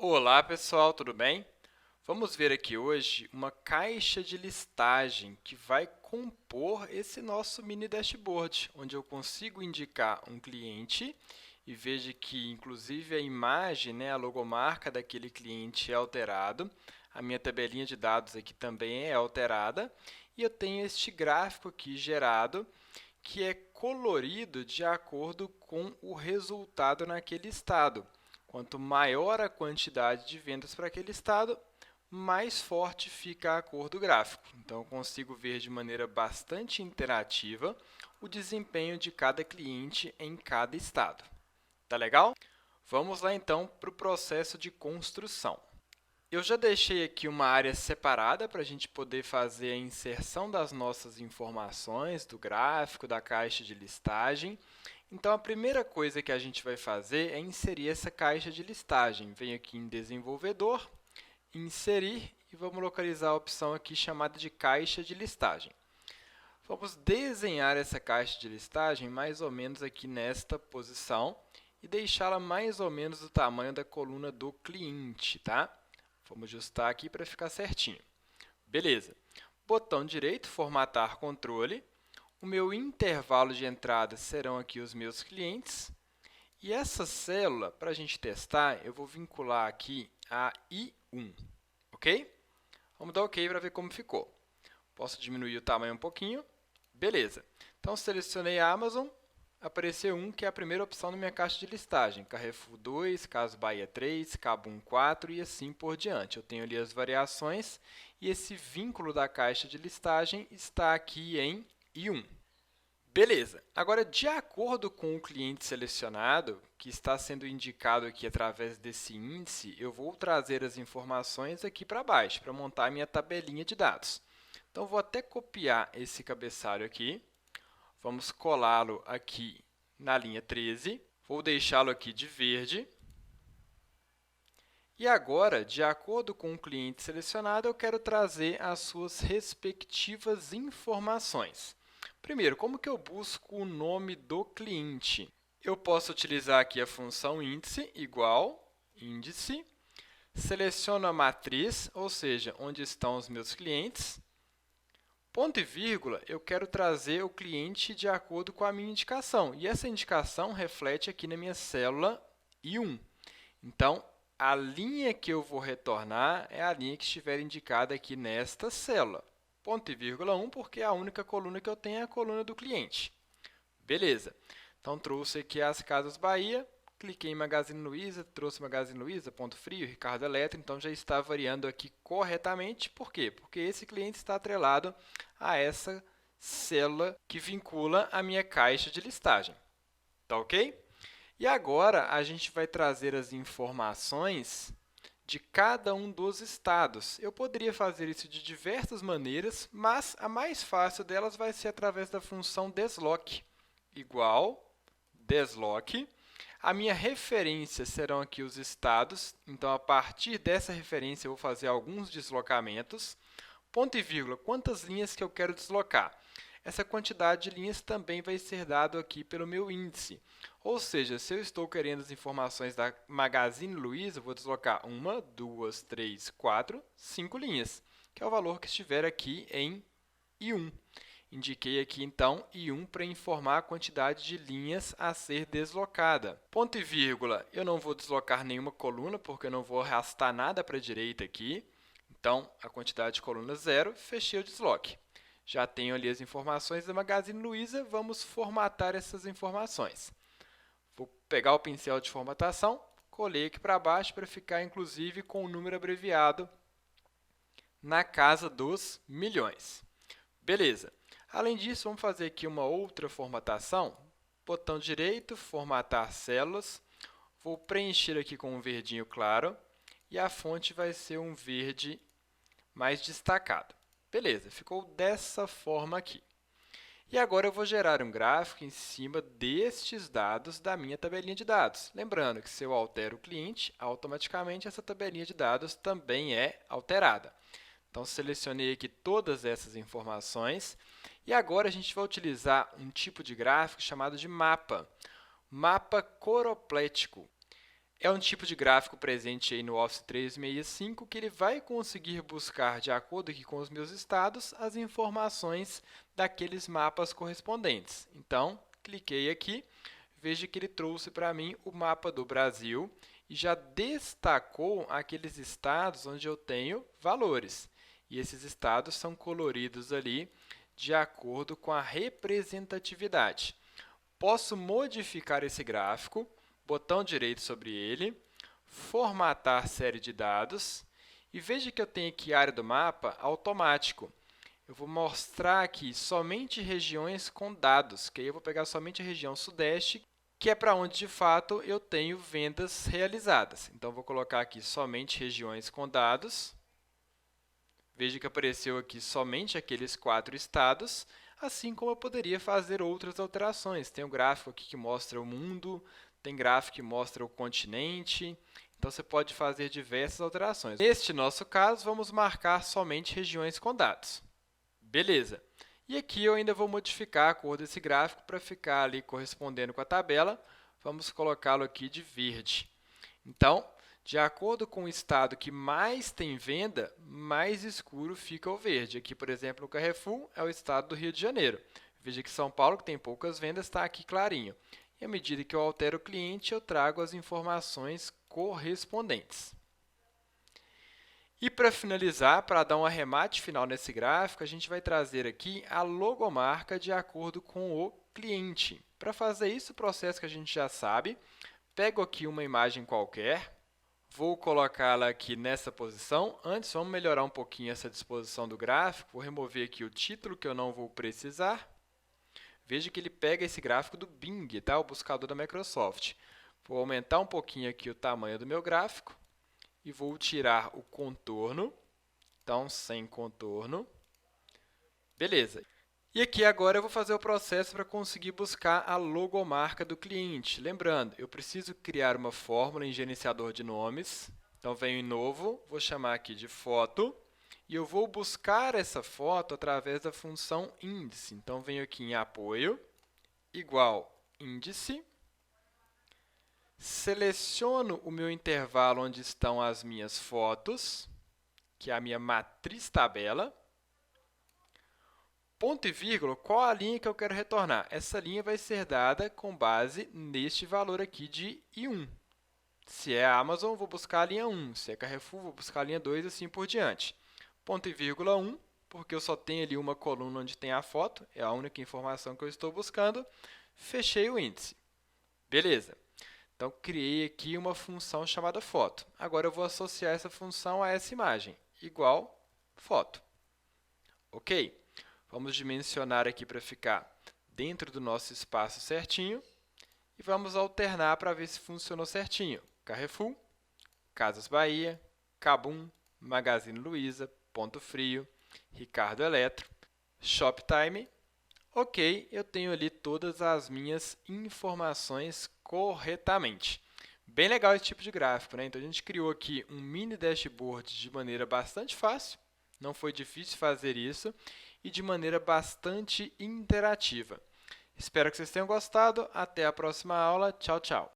Olá pessoal, tudo bem? Vamos ver aqui hoje uma caixa de listagem que vai compor esse nosso mini dashboard, onde eu consigo indicar um cliente e veja que inclusive a imagem, a logomarca daquele cliente é alterado, a minha tabelinha de dados aqui também é alterada e eu tenho este gráfico aqui gerado que é colorido de acordo com o resultado naquele estado. Quanto maior a quantidade de vendas para aquele estado, mais forte fica a cor do gráfico. Então, eu consigo ver de maneira bastante interativa o desempenho de cada cliente em cada estado. Tá legal? Vamos lá, então, para o processo de construção. Eu já deixei aqui uma área separada para a gente poder fazer a inserção das nossas informações do gráfico, da caixa de listagem. Então, a primeira coisa que a gente vai fazer é inserir essa caixa de listagem. Venho aqui em Desenvolvedor, Inserir e vamos localizar a opção aqui chamada de caixa de listagem. Vamos desenhar essa caixa de listagem mais ou menos aqui nesta posição e deixá-la mais ou menos do tamanho da coluna do cliente, tá? Vamos ajustar aqui para ficar certinho. Beleza. Botão direito, formatar controle. O meu intervalo de entrada serão aqui os meus clientes. E essa célula, para a gente testar, eu vou vincular aqui a I1, ok? Vamos dar OK para ver como ficou. Posso diminuir o tamanho um pouquinho. Beleza. Então, selecionei a Amazon, apareceu 1, que é a primeira opção na minha caixa de listagem. Carrefour 2, Casas Bahia 3, Cabum 4 e assim por diante. Eu tenho ali as variações e esse vínculo da caixa de listagem está aqui em I1. Beleza. Agora, de acordo com o cliente selecionado, que está sendo indicado aqui através desse índice, eu vou trazer as informações aqui para baixo, para montar a minha tabelinha de dados. Então, vou até copiar esse cabeçalho aqui. Vamos colá-lo aqui na linha 13. Vou deixá-lo aqui de verde. E agora, de acordo com o cliente selecionado, eu quero trazer as suas respectivas informações. Primeiro, como que eu busco o nome do cliente? Eu posso utilizar aqui a função índice igual índice, seleciono a matriz, ou seja, onde estão os meus clientes. Ponto e vírgula, eu quero trazer o cliente de acordo com a minha indicação. E essa indicação reflete aqui na minha célula I1. Então, a linha que eu vou retornar é a linha que estiver indicada aqui nesta célula. Ponto e vírgula 1, porque a única coluna que eu tenho é a coluna do cliente. Beleza. Então, trouxe aqui as Casas Bahia, cliquei em Magazine Luiza, trouxe Magazine Luiza, Ponto Frio, Ricardo Eletro, então já está variando aqui corretamente. Por quê? Porque esse cliente está atrelado a essa célula que vincula a minha caixa de listagem. Tá ok? E agora, a gente vai trazer as informações de cada um dos estados. Eu poderia fazer isso de diversas maneiras, mas a mais fácil delas vai ser através da função desloc, igual desloc. A minha referência serão aqui os estados, então, a partir dessa referência, eu vou fazer alguns deslocamentos. Ponto e vírgula, quantas linhas que eu quero deslocar? Essa quantidade de linhas também vai ser dado aqui pelo meu índice. Ou seja, se eu estou querendo as informações da Magazine Luiza, eu vou deslocar 1, 2, 3, 4, 5 linhas, que é o valor que estiver aqui em I1. Indiquei aqui, então, I1 para informar a quantidade de linhas a ser deslocada. Ponto e vírgula, eu não vou deslocar nenhuma coluna, porque eu não vou arrastar nada para a direita aqui. Então, a quantidade de coluna 0, fechei o desloque. Já tenho ali as informações da Magazine Luiza, vamos formatar essas informações. Vou pegar o pincel de formatação, colei aqui para baixo para ficar, inclusive, com o número abreviado na casa dos milhões. Beleza. Além disso, vamos fazer aqui uma outra formatação. Botão direito, formatar células. Vou preencher aqui com um verdinho claro e a fonte vai ser um verde mais destacado. Beleza, ficou dessa forma aqui. E agora eu vou gerar um gráfico em cima destes dados da minha tabelinha de dados. Lembrando que se eu altero o cliente, automaticamente essa tabelinha de dados também é alterada. Então, selecionei aqui todas essas informações e agora a gente vai utilizar um tipo de gráfico chamado de mapa. Mapa coroplético. É um tipo de gráfico presente aí no Office 365 que ele vai conseguir buscar, de acordo aqui com os meus estados, as informações daqueles mapas correspondentes. Então, cliquei aqui, veja que ele trouxe para mim o mapa do Brasil e já destacou aqueles estados onde eu tenho valores. E esses estados são coloridos ali de acordo com a representatividade. Posso modificar esse gráfico, botão direito sobre ele, formatar série de dados e veja que eu tenho aqui a área do mapa automático. Eu vou mostrar aqui somente regiões com dados, que aí eu vou pegar somente a região sudeste, que é para onde de fato eu tenho vendas realizadas. Então, vou colocar aqui somente regiões com dados. Veja que apareceu aqui somente aqueles 4 estados, assim como eu poderia fazer outras alterações. Tem um gráfico aqui que mostra o mundo, tem gráfico que mostra o continente, então você pode fazer diversas alterações. Neste nosso caso, vamos marcar somente regiões com dados. Beleza. E aqui eu ainda vou modificar a cor desse gráfico para ficar ali correspondendo com a tabela. Vamos colocá-lo aqui de verde. Então, de acordo com o estado que mais tem venda, mais escuro fica o verde. Aqui, por exemplo, o Carrefour é o estado do Rio de Janeiro. Veja que São Paulo, que tem poucas vendas, está aqui clarinho. E à medida que eu altero o cliente, eu trago as informações correspondentes. E para finalizar, para dar um arremate final nesse gráfico, a gente vai trazer aqui a logomarca de acordo com o cliente. Para fazer isso, o processo que a gente já sabe, pego aqui uma imagem qualquer, vou colocá-la aqui nessa posição. Antes, vamos melhorar um pouquinho essa disposição do gráfico. Vou remover aqui o título, que eu não vou precisar. Veja que ele pega esse gráfico do Bing, tá? O buscador da Microsoft. Vou aumentar um pouquinho aqui o tamanho do meu gráfico e vou tirar o contorno. Então, sem contorno. Beleza. E aqui agora eu vou fazer o processo para conseguir buscar a logomarca do cliente. Lembrando, eu preciso criar uma fórmula em gerenciador de nomes. Então, venho em novo, vou chamar aqui de foto. E eu vou buscar essa foto através da função índice. Então, venho aqui em apoio, igual índice. Seleciono o meu intervalo onde estão as minhas fotos, que é a minha matriz tabela. Ponto e vírgula, qual a linha que eu quero retornar? Essa linha vai ser dada com base neste valor aqui de I1. Se é a Amazon, vou buscar a linha 1. Se é Carrefour, vou buscar a linha 2 e assim por diante. Ponto e vírgula 1, porque eu só tenho ali uma coluna onde tem a foto, é a única informação que eu estou buscando. Fechei o índice. Beleza. Então, criei aqui uma função chamada foto. Agora, eu vou associar essa função a essa imagem, igual foto. Ok? Vamos dimensionar aqui para ficar dentro do nosso espaço certinho e vamos alternar para ver se funcionou certinho. Carrefour, Casas Bahia, Kabum, Magazine Luiza, Ponto Frio, Ricardo Eletro, Shoptime. Ok, eu tenho ali todas as minhas informações corretamente. Bem legal esse tipo de gráfico, né? Então, a gente criou aqui um mini dashboard de maneira bastante fácil, não foi difícil fazer isso, e de maneira bastante interativa. Espero que vocês tenham gostado. Até a próxima aula. Tchau, tchau!